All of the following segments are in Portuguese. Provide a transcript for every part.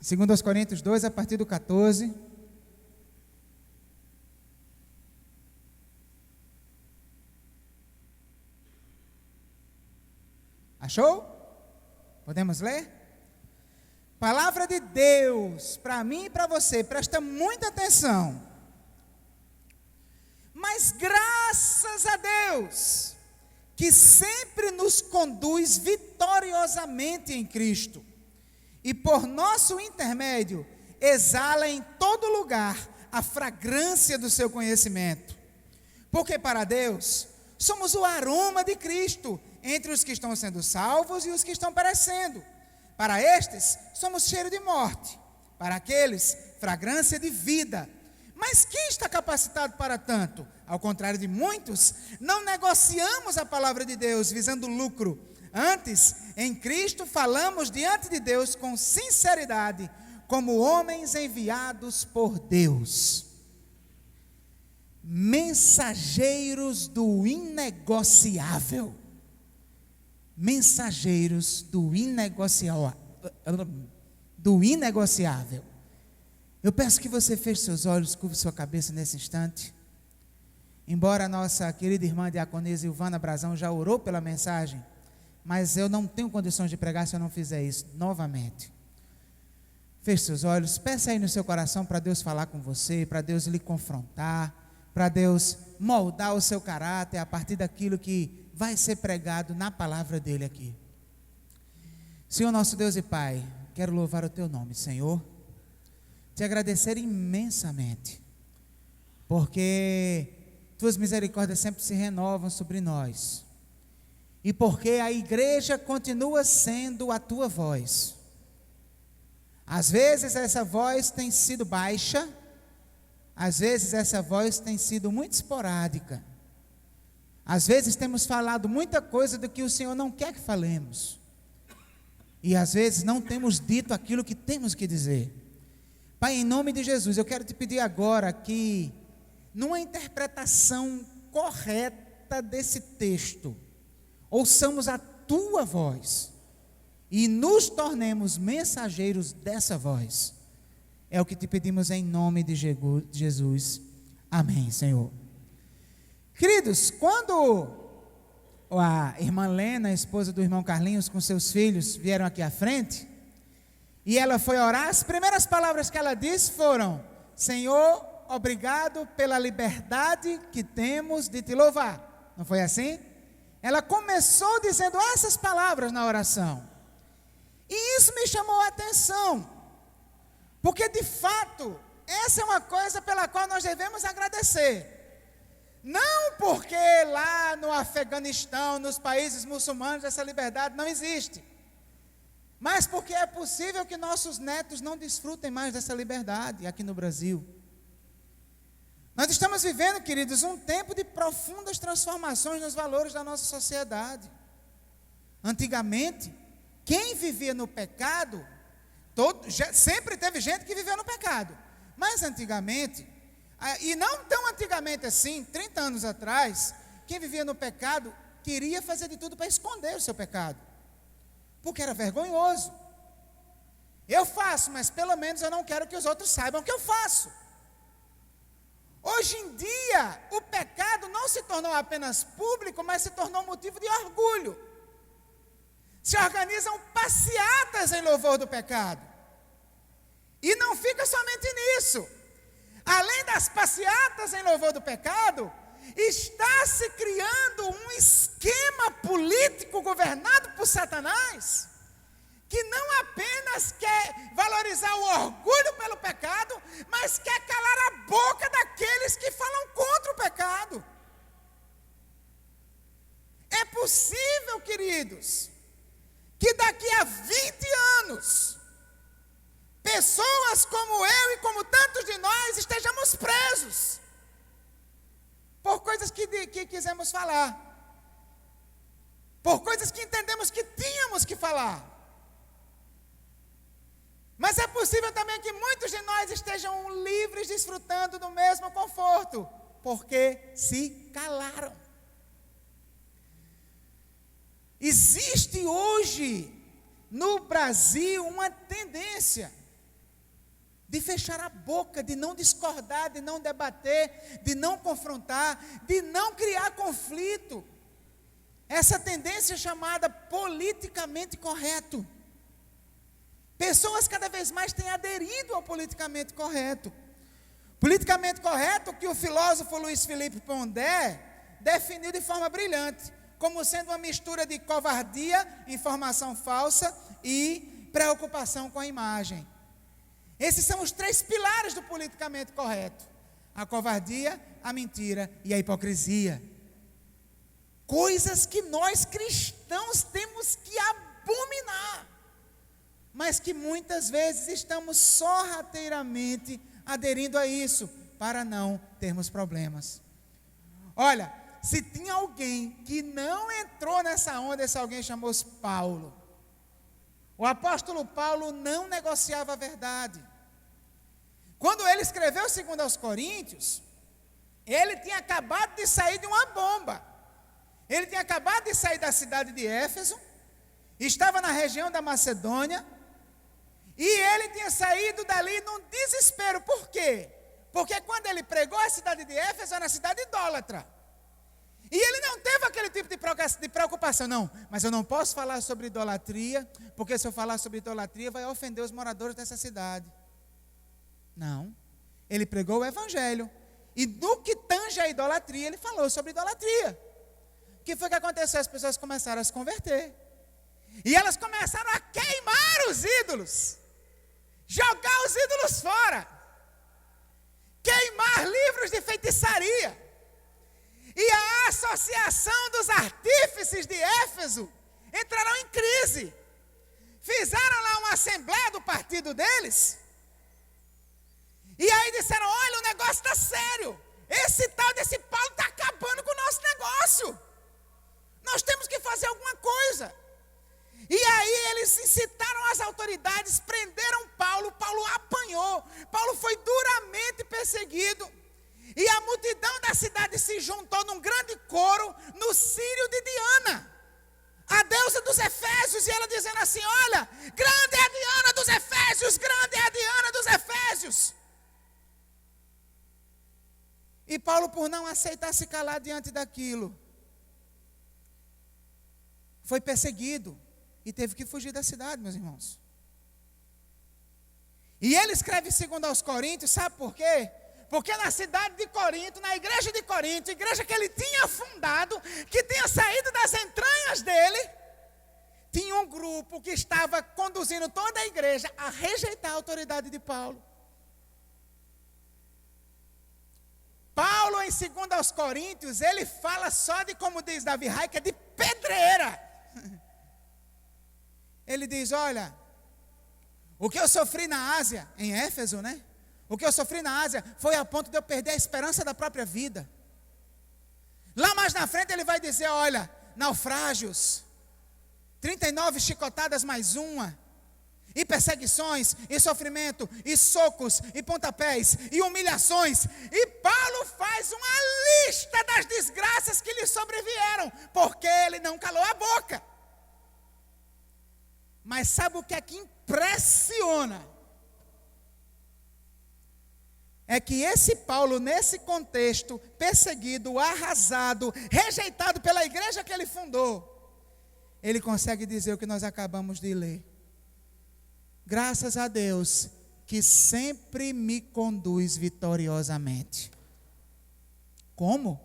Segundo aos Coríntios 2, a partir do 14. Achou? Podemos ler? Palavra de Deus, para mim e para você, presta muita atenção. Mas graças a Deus, que sempre nos conduz vitoriosamente em Cristo, e por nosso intermédio, exala em todo lugar a fragrância do seu conhecimento. Porque para Deus, somos o aroma de Cristo, entre os que estão sendo salvos e os que estão perecendo. Para estes, somos cheiro de morte, para aqueles, fragrância de vida. Mas quem está capacitado para tanto? Ao contrário de muitos, não negociamos a palavra de Deus visando lucro. Antes, em Cristo, falamos diante de Deus com sinceridade, como homens enviados por Deus. Mensageiros do inegociável. Mensageiros do inegociável. Eu peço que você feche seus olhos, curve sua cabeça nesse instante. Embora a nossa querida irmã diaconisa Ilvana Brazão já orou pela mensagem, mas eu não tenho condições de pregar se eu não fizer isso novamente. Feche seus olhos, peça aí no seu coração para Deus falar com você, para Deus lhe confrontar, para Deus moldar o seu caráter a partir daquilo que vai ser pregado na palavra dele aqui. Senhor nosso Deus e Pai, quero louvar o teu nome, Senhor, te agradecer imensamente, porque tuas misericórdias sempre se renovam sobre nós, e porque a igreja continua sendo a tua voz. Às vezes essa voz tem sido baixa, às vezes essa voz tem sido muito esporádica, às vezes temos falado muita coisa do que o Senhor não quer que falemos, e às vezes não temos dito aquilo que temos que dizer. Pai, em nome de Jesus, eu quero te pedir agora que, numa interpretação correta desse texto, ouçamos a tua voz e nos tornemos mensageiros dessa voz. É o que te pedimos em nome de Jesus. Amém, Senhor. Queridos, quando a irmã Lena, a esposa do irmão Carlinhos, com seus filhos, vieram aqui à frente, e ela foi orar, as primeiras palavras que ela disse foram: Senhor, obrigado pela liberdade que temos de te louvar. Não foi assim? Ela começou dizendo essas palavras na oração. E isso me chamou a atenção, porque de fato, essa é uma coisa pela qual nós devemos agradecer. Não porque lá no Afeganistão, nos países muçulmanos, essa liberdade não existe, mas porque é possível que nossos netos não desfrutem mais dessa liberdade aqui no Brasil. Nós estamos vivendo, queridos, um tempo de profundas transformações nos valores da nossa sociedade. Antigamente, quem vivia no pecado, sempre teve gente que vivia no pecado, mas antigamente, e não tão antigamente assim, 30 anos atrás, quem vivia no pecado queria fazer de tudo para esconder o seu pecado, porque era vergonhoso. Eu faço, mas pelo menos eu não quero que os outros saibam que eu faço. Hoje em dia, o pecado não se tornou apenas público, mas se tornou motivo de orgulho. Se organizam passeatas em louvor do pecado. E não fica somente nisso. Além das passeatas em louvor do pecado, está se criando um esquema político governado por Satanás, que não apenas quer valorizar o orgulho pelo pecado, mas quer calar a boca daqueles que falam contra o pecado. É possível, queridos, que daqui a 20 anos, pessoas como eu e como tantos de nós estejamos presos por coisas que quisemos falar, por coisas que entendemos que tínhamos que falar. Mas é possível também que muitos de nós estejam livres, desfrutando do mesmo conforto, porque se calaram. Existe hoje no Brasil uma tendência de fechar a boca, de não discordar, de não debater, de não confrontar, de não criar conflito. Essa tendência chamada politicamente correto. Pessoas cada vez mais têm aderido ao politicamente correto. Politicamente correto que o filósofo Luiz Felipe Pondé definiu de forma brilhante, como sendo uma mistura de covardia, informação falsa e preocupação com a imagem. Esses são os 3 pilares do politicamente correto: a covardia, a mentira e a hipocrisia. Coisas que nós cristãos temos que abominar, mas que muitas vezes estamos sorrateiramente aderindo a isso, para não termos problemas. Olha, se tinha alguém que não entrou nessa onda, esse alguém chamou-se Paulo. O apóstolo Paulo não negociava a verdade. Quando ele escreveu 2 aos Coríntios, ele tinha acabado de sair de uma bomba. Ele tinha acabado de sair da cidade de Éfeso, estava na região da Macedônia, e ele tinha saído dali num desespero. Por quê? Porque quando ele pregou, a cidade de Éfeso era uma cidade idólatra. E ele não teve aquele tipo de preocupação, não. Mas eu não posso falar sobre idolatria, porque se eu falar sobre idolatria, vai ofender os moradores dessa cidade. Não. Ele pregou o evangelho. E no que tange a idolatria, ele falou sobre idolatria. O que foi que aconteceu? As pessoas começaram a se converter. E elas começaram a queimar os ídolos. Jogar os ídolos fora. Queimar livros de feitiçaria. E a associação dos artífices de Éfeso entraram em crise. Fizeram lá uma assembleia do partido deles. E aí disseram: olha, o negócio está sério. Esse tal desse Paulo está acabando com o nosso negócio. Nós temos que fazer alguma coisa. E aí eles incitaram as autoridades, prenderam Paulo. Paulo apanhou. Paulo foi duramente perseguido. E a multidão da cidade se juntou num grande coro no círio de Diana, a deusa dos Efésios, e ela dizendo assim: olha, grande é a Diana dos Efésios, grande é a Diana dos Efésios. E Paulo, por não aceitar se calar diante daquilo, foi perseguido e teve que fugir da cidade, meus irmãos. E ele escreve 2 aos Coríntios, sabe por quê? Porque na cidade de Corinto, na igreja de Corinto, igreja que ele tinha fundado, que tinha saído das entranhas dele, tinha um grupo que estava conduzindo toda a igreja a rejeitar a autoridade de Paulo. Paulo, em 2 aos Coríntios, ele fala só de, como diz Davi Raica, de pedreira. Ele diz: olha, o que eu sofri na Ásia, em Éfeso, né? O que eu sofri na Ásia foi a ponto de eu perder a esperança da própria vida. Lá mais na frente ele vai dizer: olha, naufrágios, 39 chicotadas mais uma, e perseguições, e sofrimento, e socos, e pontapés, e humilhações. E Paulo faz uma lista das desgraças que lhe sobrevieram, porque ele não calou a boca. Mas sabe o que é que impressiona? É que esse Paulo, nesse contexto, perseguido, arrasado, rejeitado pela igreja que ele fundou, ele consegue dizer o que nós acabamos de ler: graças a Deus que sempre me conduz vitoriosamente. Como?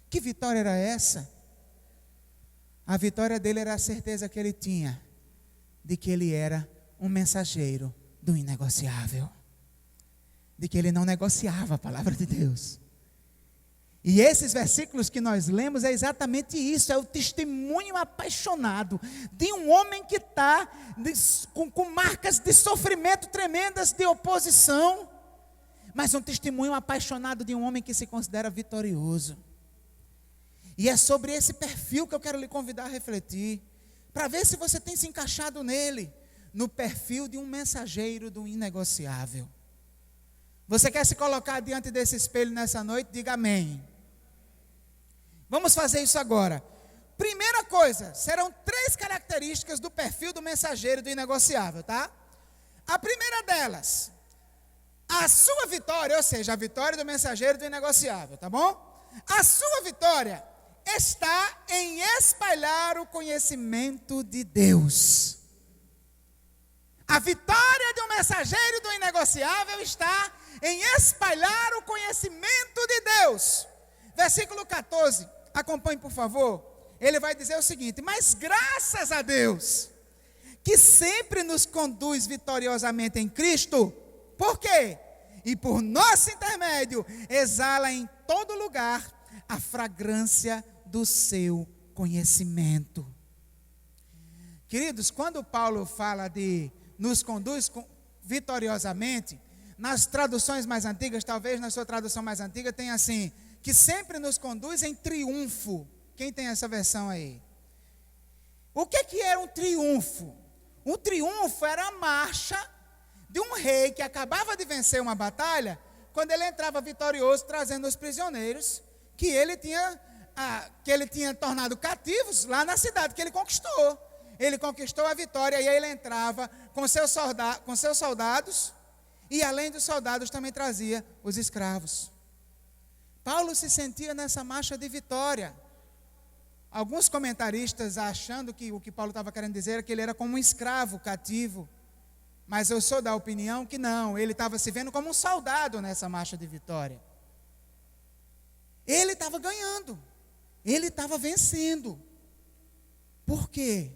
Que vitória era essa? A vitória dele era a certeza que ele tinha de que ele era um mensageiro do inegociável, de que ele não negociava a palavra de Deus. E esses versículos que nós lemos é exatamente isso, é o testemunho apaixonado de um homem que está com marcas de sofrimento tremendas, de oposição, mas um testemunho apaixonado de um homem que se considera vitorioso. E é sobre esse perfil que eu quero lhe convidar a refletir, para ver se você tem se encaixado nele, no perfil de um mensageiro do inegociável. Você quer se colocar diante desse espelho nessa noite? Diga amém. Vamos fazer isso agora. Primeira coisa, serão 3 características do perfil do mensageiro do inegociável, tá? A primeira delas, a sua vitória, ou seja, a vitória do mensageiro do inegociável, tá bom? A sua vitória está em espalhar o conhecimento de Deus. A vitória do mensageiro do inegociável está em espalhar o conhecimento de Deus. Versículo 14, acompanhe por favor. Ele vai dizer o seguinte: mas graças a Deus, que sempre nos conduz vitoriosamente em Cristo. Por quê? E por nosso intermédio, exala em todo lugar a fragrância do seu conhecimento. Queridos, quando Paulo fala de nos conduz vitoriosamente, nas traduções mais antigas, talvez na sua tradução mais antiga, tem assim, que sempre nos conduz em triunfo. Quem tem essa versão aí? O que era um triunfo? Um triunfo era a marcha de um rei que acabava de vencer uma batalha, quando ele entrava vitorioso, trazendo os prisioneiros que ele tinha tornado cativos lá na cidade que ele conquistou. Ele conquistou a vitória e aí ele entrava com seus soldados, e além dos soldados também trazia os escravos. Paulo se sentia nessa marcha de vitória. Alguns comentaristas achando que o que Paulo estava querendo dizer é que ele era como um escravo cativo. Mas eu sou da opinião que não, ele estava se vendo como um soldado nessa marcha de vitória. Ele estava ganhando, ele estava vencendo. Por quê?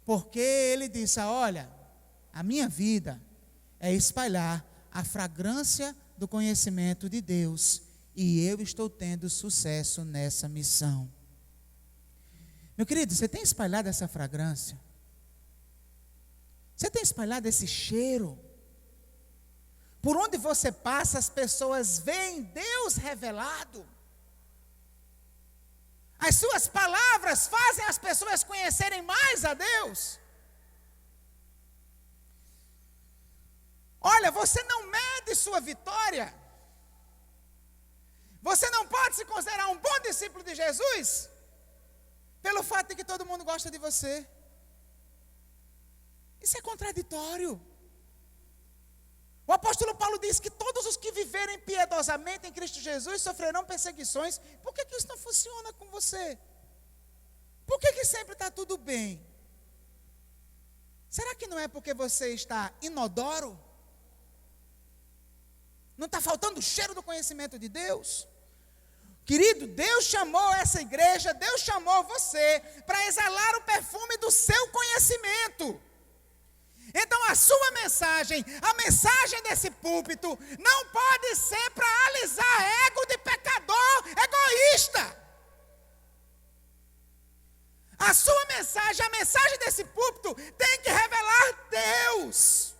Porque ele disse: olha, a minha vida é espalhar a fragrância do conhecimento de Deus, e eu estou tendo sucesso nessa missão. Meu querido, você tem espalhado essa fragrância? Você tem espalhado esse cheiro? Por onde você passa, as pessoas veem Deus revelado. As suas palavras fazem as pessoas conhecerem mais a Deus. Olha, você não mede sua vitória. Você não pode se considerar um bom discípulo de Jesus pelo fato de que todo mundo gosta de você. Isso é contraditório. O apóstolo Paulo diz que todos os que viverem piedosamente em Cristo Jesus sofrerão perseguições. Por que isso não funciona com você? Por que sempre está tudo bem? Será que não é porque você está inodoro? Não está faltando o cheiro do conhecimento de Deus? Querido, Deus chamou essa igreja, Deus chamou você para exalar o perfume do seu conhecimento. Então a sua mensagem, a mensagem desse púlpito, não pode ser para alisar ego de pecador egoísta. A sua mensagem, a mensagem desse púlpito tem que revelar Deus.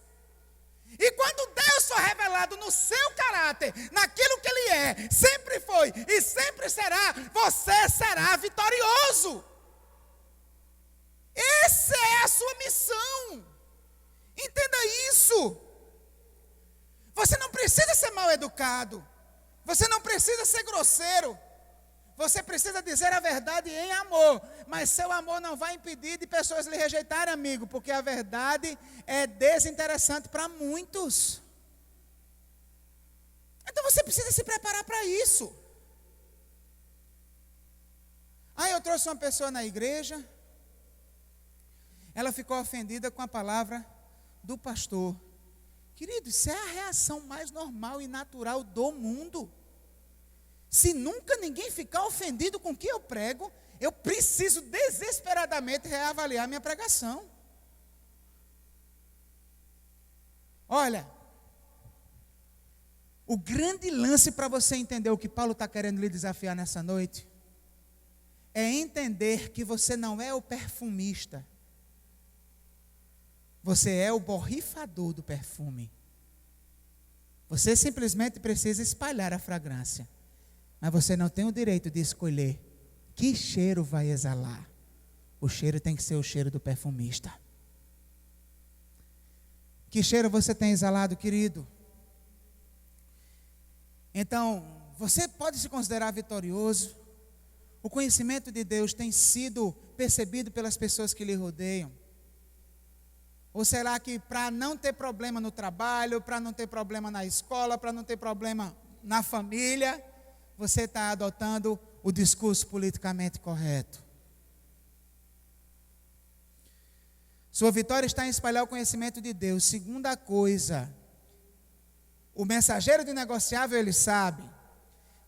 E quando Deus for revelado no seu caráter, naquilo que Ele é, sempre foi e sempre será, você será vitorioso. Essa é a sua missão. Entenda isso. Você não precisa ser mal educado. Você não precisa ser grosseiro. Você precisa dizer a verdade em amor. Mas seu amor não vai impedir de pessoas lhe rejeitarem, amigo. Porque a verdade é desinteressante para muitos. Então você precisa se preparar para isso. Aí eu trouxe uma pessoa na igreja. Ela ficou ofendida com a palavra do pastor. Querido, isso é a reação mais normal e natural do mundo. Se nunca ninguém ficar ofendido com o que eu prego, eu preciso desesperadamente reavaliar minha pregação. Olha, o grande lance para você entender o que Paulo está querendo lhe desafiar nessa noite, é entender que você não é o perfumista. Você é o borrifador do perfume. Você simplesmente precisa espalhar a fragrância. Mas você não tem o direito de escolher que cheiro vai exalar. O cheiro tem que ser o cheiro do perfumista. Que cheiro você tem exalado, querido? Então, você pode se considerar vitorioso. O conhecimento de Deus tem sido percebido pelas pessoas que lhe rodeiam. Ou será que para não ter problema no trabalho, para não ter problema na escola, para não ter problema na família, você está adotando o discurso politicamente correto? Sua vitória está em espalhar o conhecimento de Deus. Segunda coisa, o mensageiro do inegociável, ele sabe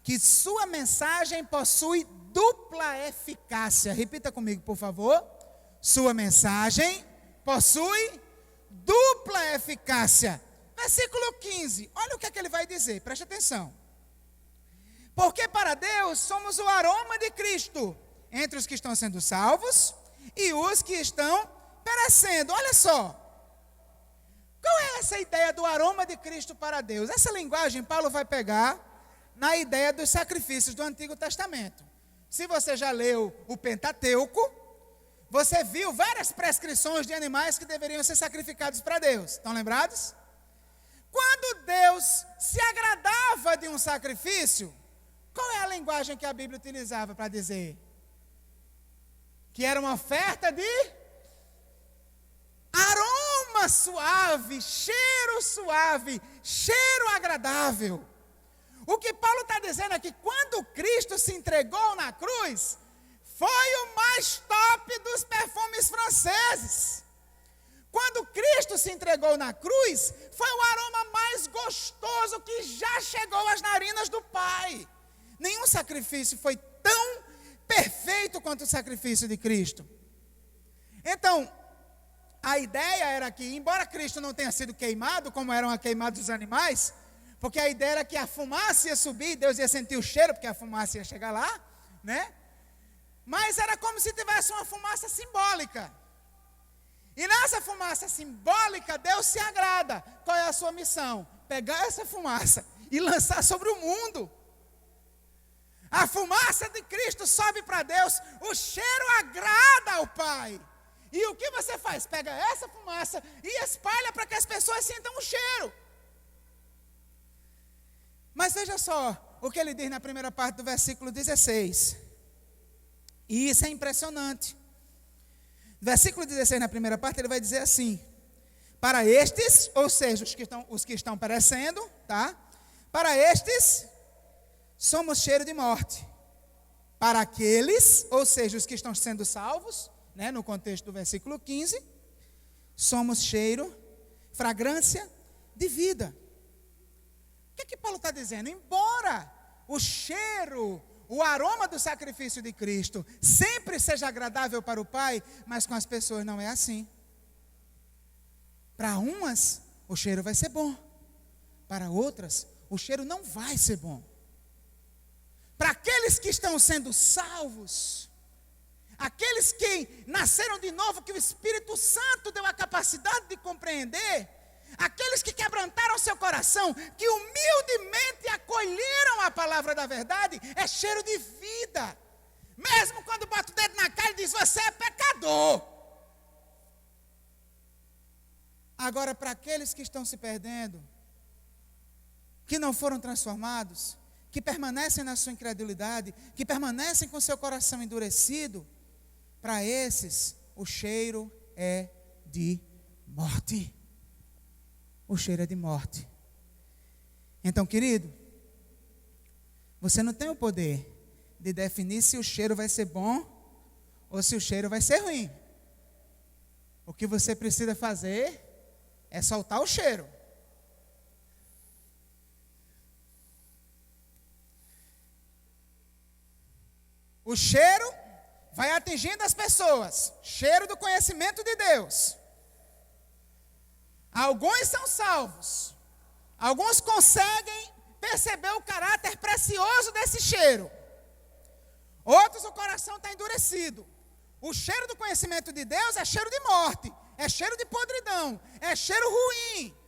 que sua mensagem possui dupla eficácia. Repita comigo, por favor. Sua mensagem possui dupla eficácia. Versículo 15, olha o que é que ele vai dizer, preste atenção. Porque para Deus somos o aroma de Cristo entre os que estão sendo salvos e os que estão perecendo. Olha só, qual é essa ideia do aroma de Cristo para Deus? Essa linguagem Paulo vai pegar na ideia dos sacrifícios do Antigo Testamento. Se você já leu o Pentateuco, você viu várias prescrições de animais que deveriam ser sacrificados para Deus. Estão lembrados? Quando Deus se agradava de um sacrifício, qual é a linguagem que a Bíblia utilizava para dizer? Que era uma oferta de aroma suave, cheiro agradável. O que Paulo está dizendo é que quando Cristo se entregou na cruz, foi o mais top dos perfumes franceses. Quando Cristo se entregou na cruz, foi o aroma mais gostoso que já chegou às narinas do Pai. Nenhum sacrifício foi tão perfeito quanto o sacrifício de Cristo. Então, a ideia era que, embora Cristo não tenha sido queimado, como eram queimados os animais, porque a ideia era que a fumaça ia subir, Deus ia sentir o cheiro, porque a fumaça ia chegar lá, né? Mas era como se tivesse uma fumaça simbólica. E nessa fumaça simbólica, Deus se agrada. Qual é a sua missão? Pegar essa fumaça e lançar sobre o mundo. A fumaça de Cristo sobe para Deus, o cheiro agrada ao Pai. E o que você faz? Pega essa fumaça e espalha para que as pessoas sintam o cheiro. Mas veja só o que ele diz na primeira parte do versículo 16. E isso é impressionante. Versículo 16, na primeira parte, ele vai dizer assim: para estes, ou seja, os que estão perecendo, tá? Para estes, somos cheiro de morte. Para aqueles, ou seja, os que estão sendo salvos, né, no contexto do versículo 15, somos cheiro, fragrância de vida. O que é que Paulo está dizendo? Embora o cheiro, o aroma do sacrifício de Cristo sempre seja agradável para o Pai, mas com as pessoas não é assim. Para umas, o cheiro vai ser bom. Para outras, o cheiro não vai ser bom. Para aqueles que estão sendo salvos, aqueles que nasceram de novo, que o Espírito Santo deu a capacidade de compreender, aqueles que quebrantaram seu coração, que humildemente acolheram a palavra da verdade, é cheiro de vida. Mesmo quando bota o dedo na cara e diz, você é pecador. Agora, para aqueles que estão se perdendo, que não foram transformados, que permanecem na sua incredulidade, que permanecem com seu coração endurecido, para esses, o cheiro é de morte. O cheiro é de morte. Então, querido, você não tem o poder de definir se o cheiro vai ser bom ou se o cheiro vai ser ruim. O que você precisa fazer é soltar o cheiro. O cheiro vai atingindo as pessoas. Cheiro do conhecimento de Deus. Alguns são salvos. Alguns conseguem perceber o caráter precioso desse cheiro. Outros, o coração está endurecido. O cheiro do conhecimento de Deus é cheiro de morte. É cheiro de podridão. É cheiro ruim.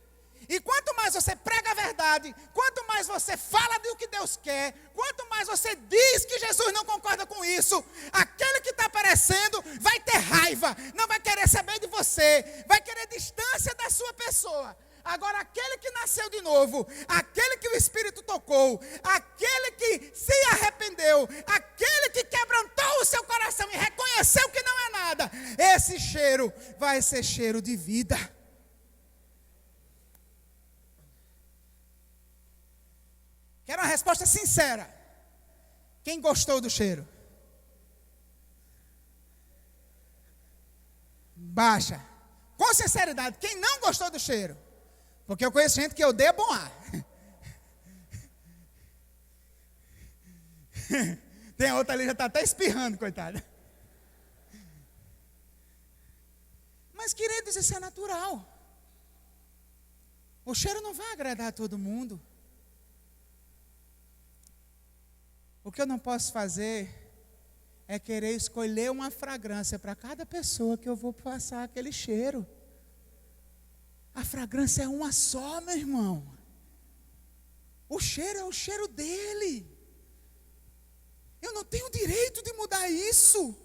E quanto mais você prega a verdade, quanto mais você fala do que Deus quer, quanto mais você diz que Jesus não concorda com isso, aquele que está perecendo vai ter raiva, não vai querer saber de você, vai querer distância da sua pessoa. Agora, aquele que nasceu de novo, aquele que o Espírito tocou, aquele que se arrependeu, aquele que quebrantou o seu coração e reconheceu que não é nada, esse cheiro vai ser cheiro de vida. Quero uma resposta sincera. Quem gostou do cheiro? Baixa. Com sinceridade, quem não gostou do cheiro? Porque eu conheço gente que odeia bom ar. Tem outra ali que já está até espirrando, coitada. Mas, queridos, isso é natural. O cheiro não vai agradar a todo mundo. O que eu não posso fazer é querer escolher uma fragrância para cada pessoa que eu vou passar aquele cheiro. A fragrância é uma só, meu irmão. O cheiro é o cheiro dele. Eu não tenho direito de mudar isso.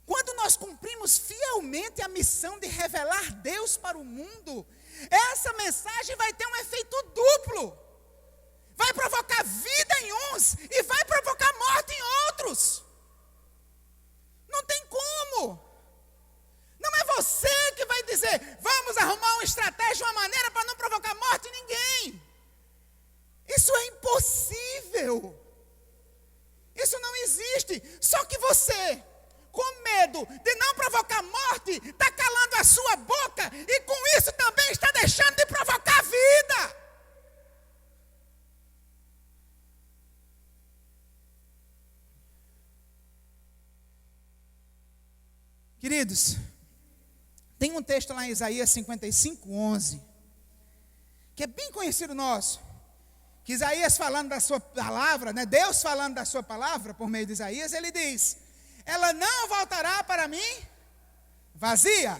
Quando nós cumprimos fielmente a missão de revelar Deus para o mundo, essa mensagem vai ter um efeito duplo. Vai provocar vida em uns e vai provocar morte em outros. Não tem como. Não é você que vai dizer, vamos arrumar uma estratégia, uma maneira para não provocar morte em ninguém. Isso é impossível. Isso não existe. Só que você, com medo de não provocar morte, está calando a sua boca e com isso também está deixando de provocar vida. Queridos, tem um texto lá em Isaías 55:11, que é bem conhecido nosso, que Isaías falando da sua palavra, né, Deus falando da sua palavra por meio de Isaías, ele diz, ela não voltará para mim vazia,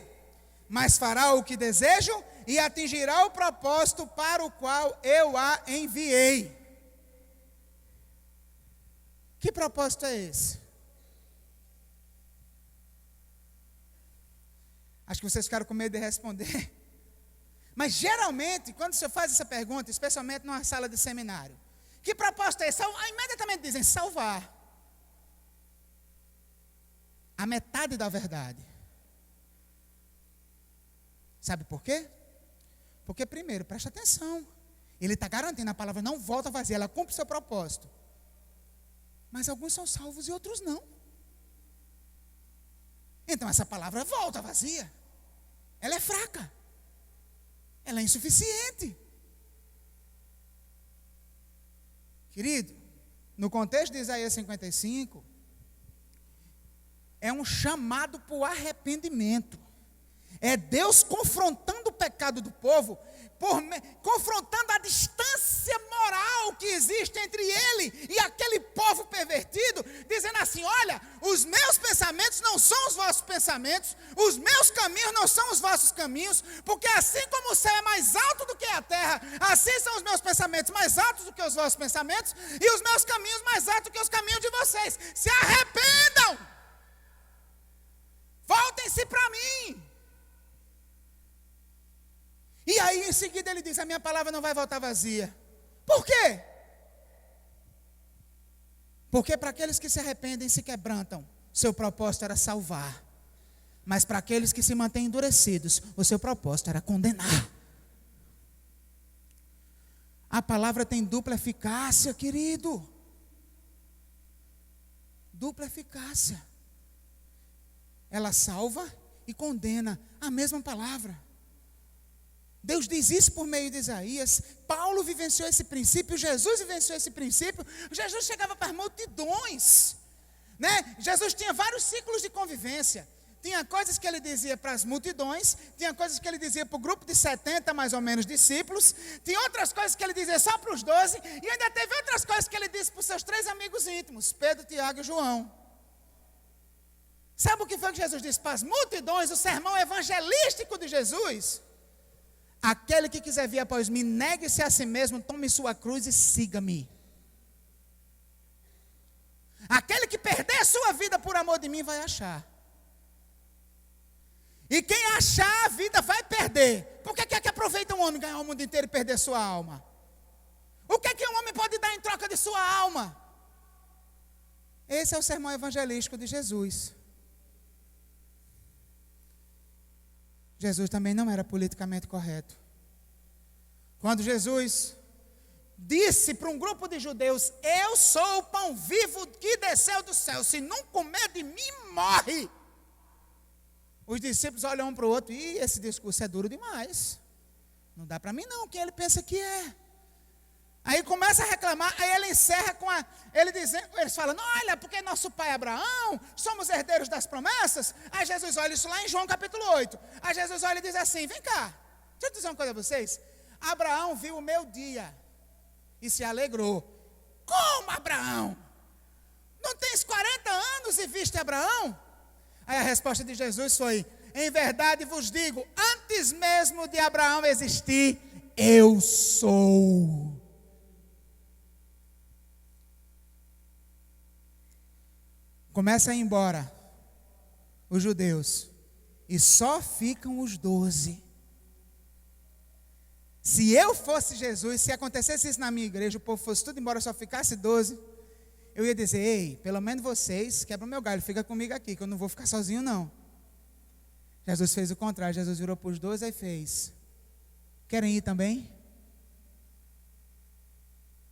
mas fará o que desejo e atingirá o propósito para o qual eu a enviei. Que propósito é esse? Acho que vocês ficaram com medo de responder. Mas geralmente, quando você faz essa pergunta, especialmente numa sala de seminário, que proposta é essa? Imediatamente dizem, salvar. A metade da verdade. Sabe por quê? Porque primeiro, preste atenção. Ele está garantindo, a palavra não volta vazia, ela cumpre o seu propósito. Mas alguns são salvos e outros não. Então essa palavra volta vazia. Ela é fraca. Ela é insuficiente. Querido, no contexto de Isaías 55, é um chamado para o arrependimento. É Deus confrontando o pecado do povo, confrontando a distância moral que existe entre ele e aquele povo pervertido, dizendo assim, olha, os meus pensamentos não são os vossos pensamentos, os meus caminhos não são os vossos caminhos, porque assim como o céu é mais alto do que a terra, assim são os meus pensamentos mais altos do que os vossos pensamentos, e os meus caminhos mais altos do que os caminhos de vocês. Se arrependam! Voltem-se para mim! E aí em seguida ele diz, a minha palavra não vai voltar vazia. Por quê? Porque para aqueles que se arrependem e se quebrantam, seu propósito era salvar. Mas para aqueles que se mantêm endurecidos, o seu propósito era condenar. A palavra tem dupla eficácia, querido. Dupla eficácia. Ela salva e condena, a mesma palavra. Deus diz isso por meio de Isaías. Paulo vivenciou esse princípio, Jesus vivenciou esse princípio. Jesus chegava para as multidões, né? Jesus tinha vários ciclos de convivência. Tinha coisas que ele dizia para as multidões, tinha coisas que ele dizia para o grupo de 70 mais ou menos discípulos, tinha outras coisas que ele dizia só para os 12, e ainda teve outras coisas que ele disse para os seus 3 amigos íntimos, Pedro, Tiago e João. Sabe o que foi que Jesus disse para as multidões, o sermão evangelístico de Jesus? Aquele que quiser vir após mim, negue-se a si mesmo, tome sua cruz e siga-me. Aquele que perder sua vida por amor de mim, vai achar. E quem achar a vida vai perder perder? Por que é que aproveita um homem ganhar o mundo inteiro e perder sua alma? O que é que um homem pode dar em troca de sua alma? Esse é o sermão evangelístico de Jesus. Jesus também não era politicamente correto. Quando Jesus disse para um grupo de judeus: eu sou o pão vivo que desceu do céu, se não comer de mim, morre. Os discípulos olham um para o outro: e esse discurso é duro demais, não dá para mim não, quem ele pensa que é? Aí começa a reclamar, aí ele encerra com eles falam: olha, porque nosso pai Abraão, somos herdeiros das promessas. Aí Jesus olha isso lá em João capítulo 8, aí Jesus olha e diz assim: vem cá, deixa eu dizer uma coisa a vocês, Abraão viu o meu dia e se alegrou. Como Abraão? Não tens 40 anos e viste Abraão? Aí a resposta de Jesus foi: em verdade vos digo, antes mesmo de Abraão existir, eu sou. Começa a ir embora os judeus e só ficam os 12. Se eu fosse Jesus, se acontecesse isso na minha igreja, o povo fosse tudo embora, só ficasse 12, eu ia dizer: ei, pelo menos vocês, quebra o meu galho, fica comigo aqui, que eu não vou ficar sozinho não. Jesus fez o contrário, Jesus virou para os 12 e fez: querem ir também?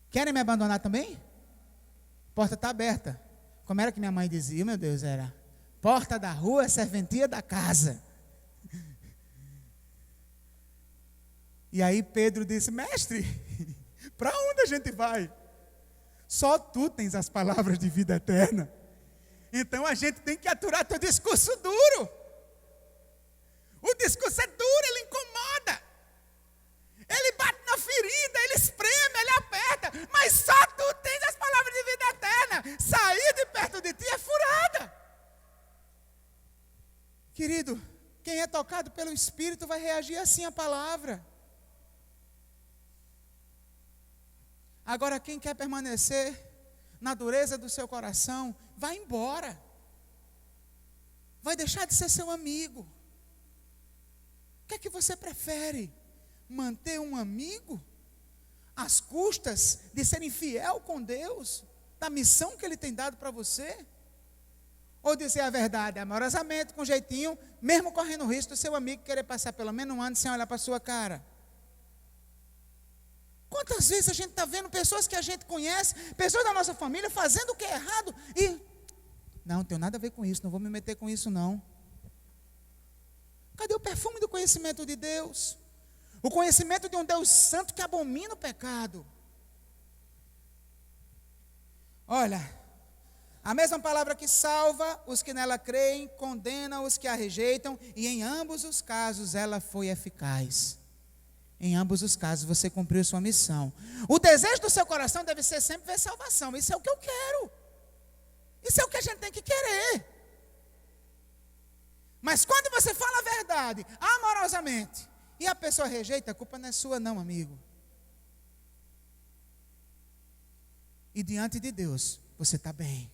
Querem me abandonar também? A porta está aberta. Como era que minha mãe dizia, meu Deus, era: porta da rua, serventia da casa. E aí Pedro disse: mestre, para onde a gente vai? Só tu tens as palavras de vida eterna. Então a gente tem que aturar teu discurso duro. O discurso é duro, ele incomoda. Ele bate na ferida, ele espreme, ele aperta. Mas só tu tens as palavras de vida eterna. Sair de perto de ti é furada. Querido, quem é tocado pelo Espírito vai reagir assim à palavra. Agora, quem quer permanecer na dureza do seu coração, vai embora. Vai deixar de ser seu amigo. O que é que você prefere? Manter um amigo às custas de ser infiel com Deus, da missão que Ele tem dado para você? Ou dizer a verdade amorosamente, com jeitinho, mesmo correndo o risco do seu amigo querer passar pelo menos um ano sem olhar para a sua cara? Quantas vezes a gente está vendo pessoas que a gente conhece, pessoas da nossa família, fazendo o que é errado e... não tenho nada a ver com isso, não vou me meter com isso não. Cadê o perfume do conhecimento de Deus? O conhecimento de um Deus santo que abomina o pecado. Olha, a mesma palavra que salva os que nela creem, condena os que a rejeitam, e em ambos os casos ela foi eficaz. Em ambos os casos você cumpriu sua missão. O desejo do seu coração deve ser sempre ver salvação. Isso é o que eu quero. Isso é o que a gente tem que querer. Mas quando você fala a verdade, amorosamente, e a pessoa rejeita, a culpa não é sua não, amigo. E diante de Deus, você está bem.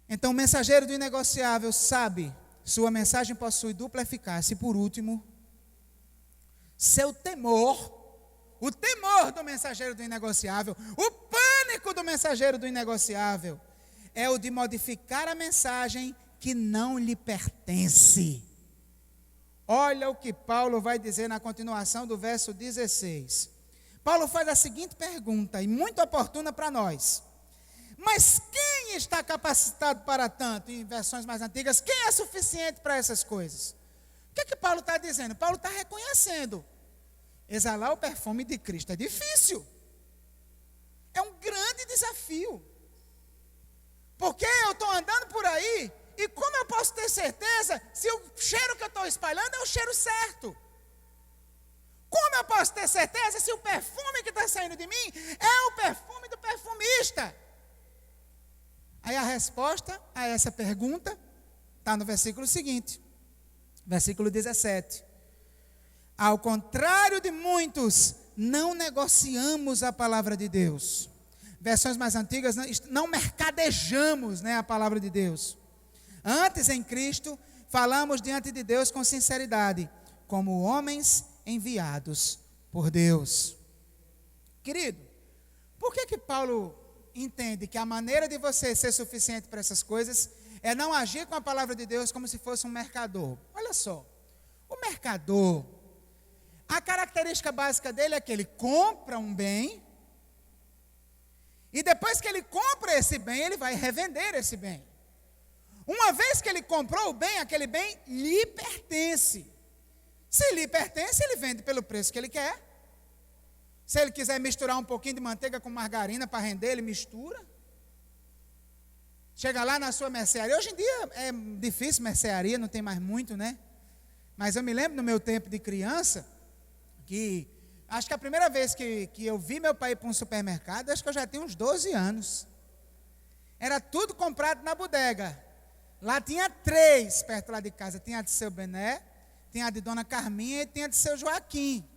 Então o mensageiro do inegociável sabe, sua mensagem possui dupla eficácia. E por último, seu temor, o temor do mensageiro do inegociável, o pânico do mensageiro do inegociável, é o de modificar a mensagem que não lhe pertence. Olha o que Paulo vai dizer na continuação do verso 16. Paulo faz a seguinte pergunta, e muito oportuna para nós: mas quem está capacitado para tanto? Em versões mais antigas, quem é suficiente para essas coisas? O que Paulo está dizendo? Paulo está reconhecendo: exalar o perfume de Cristo é difícil. É um grande desafio. Porque eu estou andando por aí, e como eu posso ter certeza se o cheiro que eu estou espalhando é o cheiro certo? Como eu posso ter certeza se o perfume que está saindo de mim é o perfume do perfumista? Aí a resposta a essa pergunta está no versículo seguinte, versículo 17. Ao contrário de muitos, não negociamos a palavra de Deus. Versões mais antigas, não mercadejamos, a palavra de Deus. Antes, em Cristo, falamos diante de Deus com sinceridade, como homens enviados por Deus. Querido, por que Paulo entende que a maneira de você ser suficiente para essas coisas é não agir com a palavra de Deus como se fosse um mercador? Olha só, o mercador, a característica básica dele é que ele compra um bem, e depois que ele compra esse bem, ele vai revender esse bem. Uma vez que ele comprou o bem, aquele bem lhe pertence. Se lhe pertence, ele vende pelo preço que ele quer. Se ele quiser misturar um pouquinho de manteiga com margarina para render, ele mistura. Chega lá na sua mercearia. Hoje em dia é difícil mercearia, não tem mais muito, né? Mas eu me lembro no meu tempo de criança, que acho que a primeira vez que eu vi meu pai ir para um supermercado, acho que eu já tinha uns 12 anos. Era tudo comprado na bodega. Lá tinha 3 perto lá de casa. Tinha a de seu Bené, tinha a de Dona Carminha e tinha a de seu Joaquim.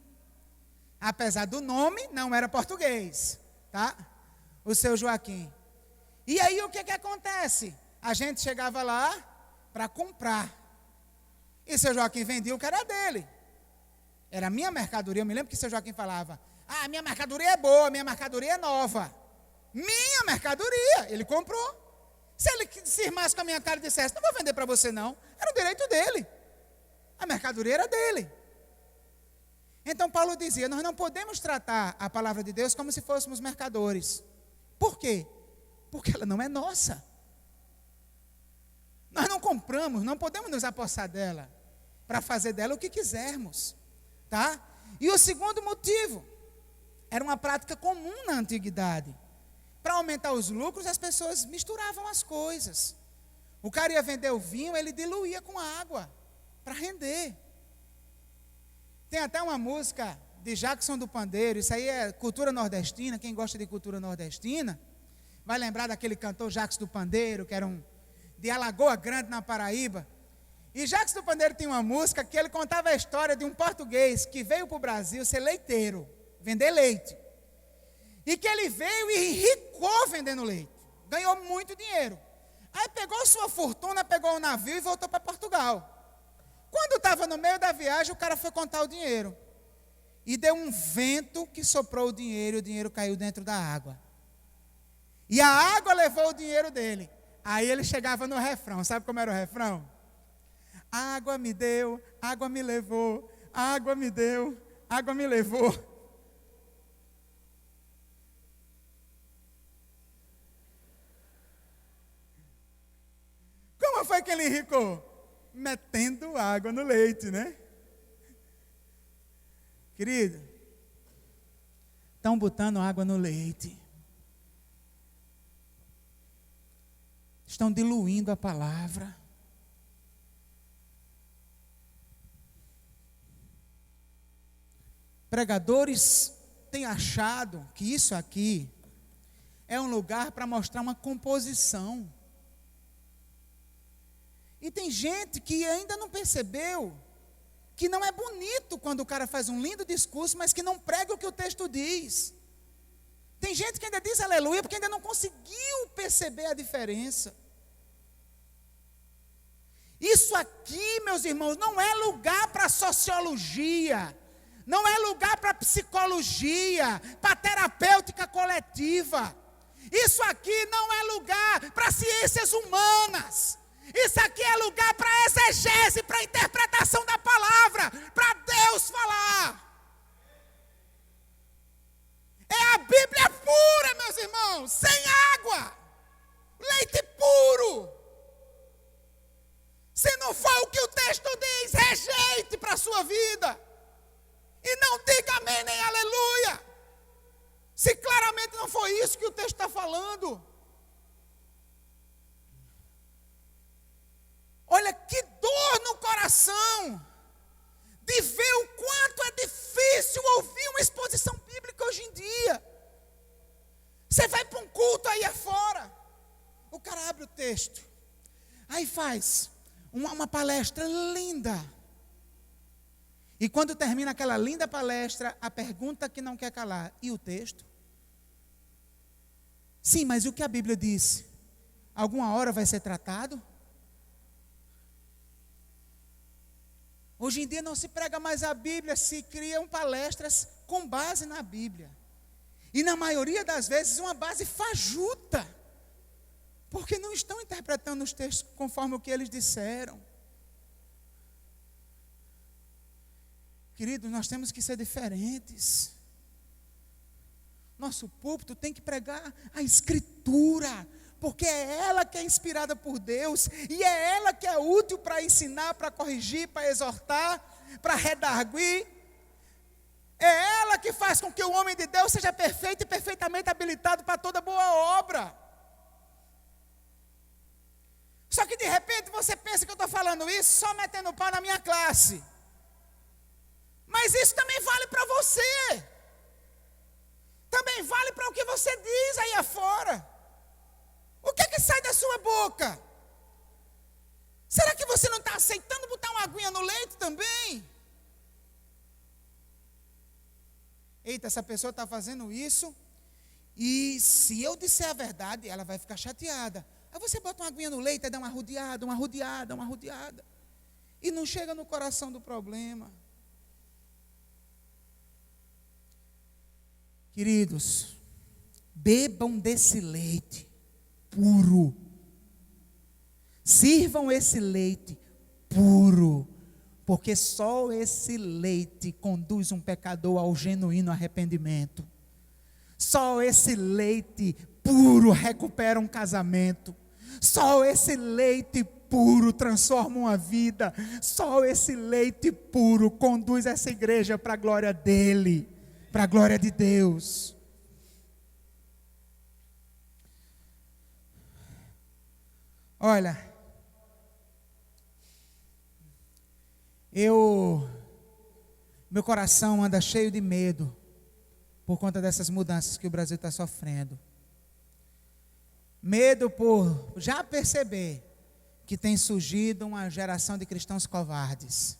Apesar do nome, não era português, tá? O seu Joaquim. E aí o que acontece? A gente chegava lá para comprar. E seu Joaquim vendia o que era dele. Era a minha mercadoria. Eu me lembro que seu Joaquim falava: ah, minha mercadoria é boa, minha mercadoria é nova. Minha mercadoria, ele comprou. Se ele se irmasse com a minha cara e dissesse: não vou vender para você não, era o direito dele. A mercadoria era dele. Então Paulo dizia: nós não podemos tratar a palavra de Deus como se fôssemos mercadores. Por quê? Porque ela não é nossa. Nós não compramos, não podemos nos apossar dela para fazer dela o que quisermos, tá? E o segundo motivo, era uma prática comum na antiguidade. Para aumentar os lucros, as pessoas misturavam as coisas. O cara ia vender o vinho, ele diluía com água para render. Tem até uma música de Jackson do Pandeiro, isso aí é cultura nordestina. Quem gosta de cultura nordestina vai lembrar daquele cantor Jackson do Pandeiro, que era de Alagoa Grande, na Paraíba. E Jackson do Pandeiro tinha uma música que ele contava a história de um português que veio para o Brasil ser leiteiro, vender leite. E que ele veio e enricou vendendo leite, ganhou muito dinheiro. Aí pegou sua fortuna, pegou um navio e voltou para Portugal. Quando estava no meio da viagem, o cara foi contar o dinheiro. E deu um vento que soprou o dinheiro caiu dentro da água. E a água levou o dinheiro dele. Aí ele chegava no refrão. Sabe como era o refrão? Água me deu, água me levou, água me deu, água me levou. Como foi que ele enricou? Metendo água no leite, né? Querido, estão botando água no leite. Estão diluindo a palavra. Pregadores têm achado que isso aqui é um lugar para mostrar uma composição. E tem gente que ainda não percebeu que não é bonito quando o cara faz um lindo discurso, mas que não prega o que o texto diz. Tem gente que ainda diz aleluia, porque ainda não conseguiu perceber a diferença. Isso aqui, meus irmãos, não é lugar para sociologia, não é lugar para psicologia, para terapêutica coletiva. Isso aqui não é lugar para ciências humanas. Isso aqui é lugar para exegese, para interpretação da palavra, para Deus falar. É a Bíblia pura, meus irmãos, sem água, leite puro. Se não for o que o texto diz, rejeite para a sua vida. E não diga amém nem aleluia. Se claramente não foi isso que o texto está falando. Olha que dor no coração de ver o quanto é difícil ouvir uma exposição bíblica hoje em dia. Você vai para um culto aí afora, o cara abre o texto, aí faz uma palestra linda. E quando termina aquela linda palestra, a pergunta que não quer calar: e o texto? Sim, mas e o que a Bíblia diz? Alguma hora vai ser tratado? Hoje em dia não se prega mais a Bíblia, se criam palestras com base na Bíblia. E na maioria das vezes uma base fajuta, porque não estão interpretando os textos conforme o que eles disseram. Queridos, nós temos que ser diferentes. Nosso púlpito tem que pregar a Escritura, porque é ela que é inspirada por Deus, e é ela que é útil para ensinar, para corrigir, para exortar, para redarguir. É ela que faz com que o homem de Deus seja perfeito e perfeitamente habilitado para toda boa obra. Só que de repente você pensa que eu estou falando isso só metendo pau na minha classe. Mas isso também vale para você. Também vale para o que você diz aí afora. O que é que sai da sua boca? Será que você não está aceitando botar uma aguinha no leite também? Eita, essa pessoa está fazendo isso, e se eu disser a verdade, ela vai ficar chateada. Aí você bota uma aguinha no leite e dá uma rodeada, uma rodeada, uma rodeada. E não chega no coração do problema. Queridos, bebam desse leite puro. Sirvam esse leite puro, porque só esse leite conduz um pecador ao genuíno arrependimento. Só esse leite puro recupera um casamento. Só esse leite puro transforma uma vida. Só esse leite puro conduz essa igreja para a glória dele, para a glória de Deus. Olha, meu coração anda cheio de medo por conta dessas mudanças que o Brasil está sofrendo. Medo por já perceber que tem surgido uma geração de cristãos covardes,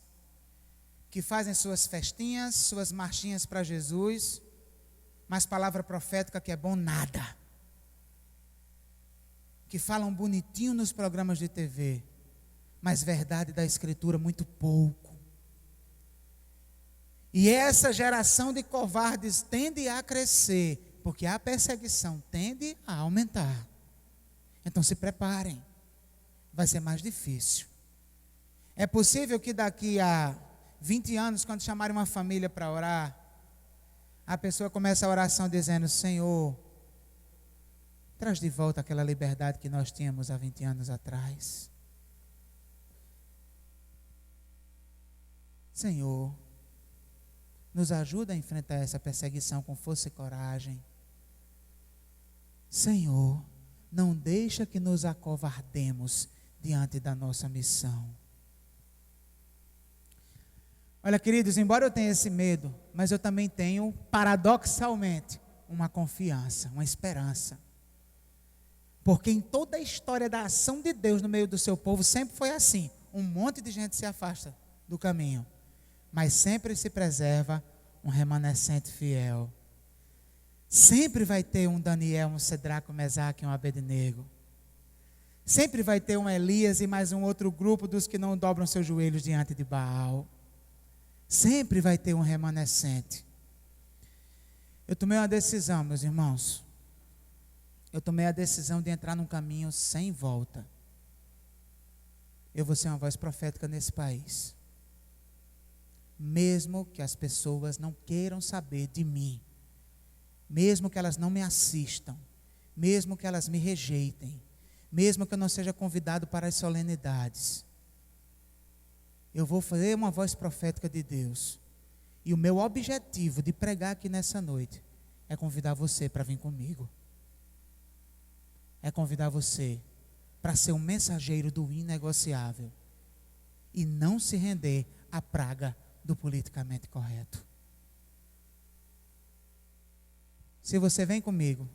que fazem suas festinhas, suas marchinhas para Jesus, mas palavra profética que é bom nada. Que falam bonitinho nos programas de TV, mas verdade da Escritura muito pouco. E essa geração de covardes tende a crescer, porque a perseguição tende a aumentar. Então se preparem, vai ser mais difícil. É possível que daqui a 20 anos, quando chamarem uma família para orar, a pessoa comece a oração dizendo: Senhor, traz de volta aquela liberdade que nós tínhamos há 20 anos atrás. Senhor, nos ajuda a enfrentar essa perseguição com força e coragem. Senhor, não deixa que nos acovardemos diante da nossa missão. Olha, queridos, embora eu tenha esse medo, mas eu também tenho, paradoxalmente, uma confiança, uma esperança. Porque em toda a história da ação de Deus no meio do seu povo, sempre foi assim. Um monte de gente se afasta do caminho, mas sempre se preserva um remanescente fiel. Sempre vai ter um Daniel, um Cedraco, um Mesaque, um Abednego. Sempre vai ter um Elias e mais um outro grupo dos que não dobram seus joelhos diante de Baal. Sempre vai ter um remanescente. Eu tomei uma decisão, meus irmãos. Eu tomei a decisão de entrar num caminho sem volta. Eu vou ser uma voz profética nesse país. Mesmo que as pessoas não queiram saber de mim, mesmo que elas não me assistam, mesmo que elas me rejeitem, mesmo que eu não seja convidado para as solenidades, eu vou fazer uma voz profética de Deus. E o meu objetivo de pregar aqui nessa noite é convidar você para vir comigo. É convidar você para ser um mensageiro do inegociável e não se render à praga do politicamente correto. Se você vem comigo,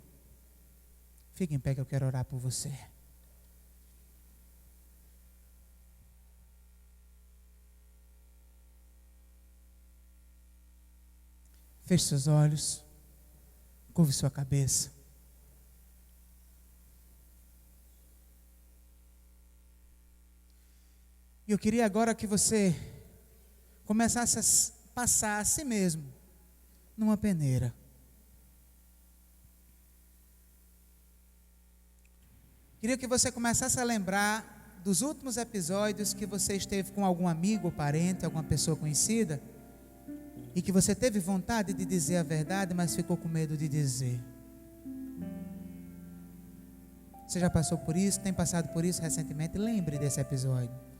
fique em pé que eu quero orar por você. Feche seus olhos, curve sua cabeça. E eu queria agora que você começasse a passar a si mesmo numa peneira. Queria que você começasse a lembrar dos últimos episódios que você esteve com algum amigo ou parente, alguma pessoa conhecida, e que você teve vontade de dizer a verdade, mas ficou com medo de dizer. Você já passou por isso, tem passado por isso recentemente? Lembre desse episódio.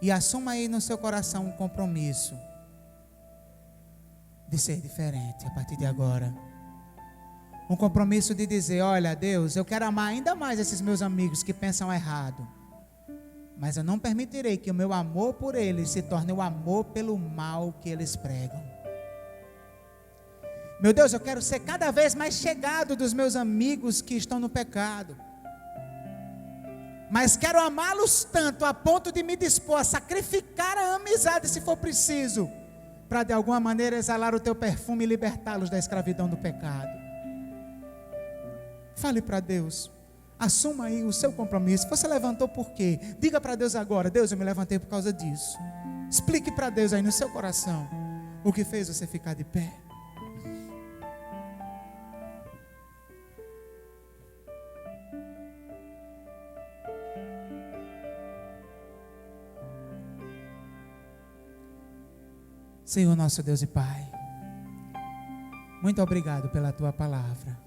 E assuma aí no seu coração um compromisso de ser diferente a partir de agora. Um compromisso de dizer: olha, Deus, eu quero amar ainda mais esses meus amigos que pensam errado, mas eu não permitirei que o meu amor por eles se torne o amor pelo mal que eles pregam. Meu Deus, eu quero ser cada vez mais chegado dos meus amigos que estão no pecado, mas quero amá-los tanto a ponto de me dispor a sacrificar a amizade se for preciso, para de alguma maneira exalar o teu perfume e libertá-los da escravidão do pecado. Fale para Deus, assuma aí o seu compromisso. Você levantou por quê? Diga para Deus agora: Deus, eu me levantei por causa disso. Explique para Deus aí no seu coração o que fez você ficar de pé. Senhor nosso Deus e Pai, muito obrigado pela Tua palavra,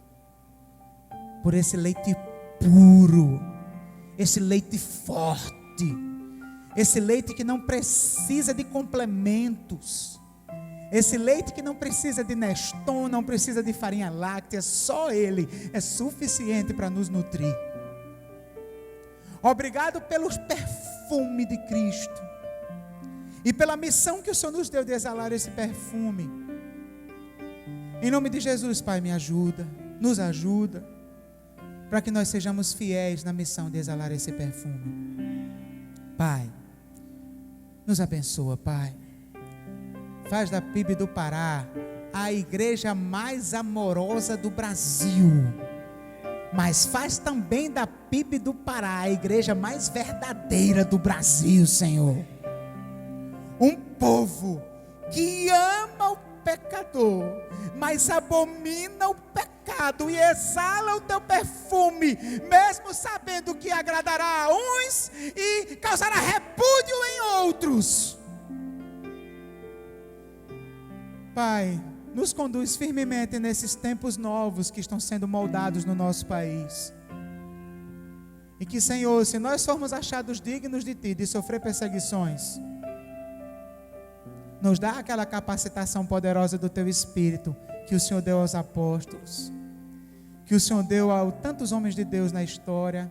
por esse leite puro, esse leite forte, esse leite que não precisa de complementos, esse leite que não precisa de Neston, não precisa de farinha láctea, só Ele é suficiente para nos nutrir. Obrigado pelo perfume de Cristo e pela missão que o Senhor nos deu de exalar esse perfume. Em nome de Jesus, Pai, me ajuda, nos ajuda, para que nós sejamos fiéis na missão de exalar esse perfume. Pai, nos abençoa, Pai. Faz da PIB do Pará a igreja mais amorosa do Brasil, mas faz também da PIB do Pará a igreja mais verdadeira do Brasil, Senhor. Um povo que ama o pecador, mas abomina o pecado e exala o teu perfume, mesmo sabendo que agradará a uns e causará repúdio em outros. Pai, nos conduz firmemente nesses tempos novos que estão sendo moldados no nosso país. E que, Senhor, se nós formos achados dignos de Ti, de sofrer perseguições, nos dá aquela capacitação poderosa do Teu Espírito que o Senhor deu aos apóstolos, que o Senhor deu a tantos homens de Deus na história,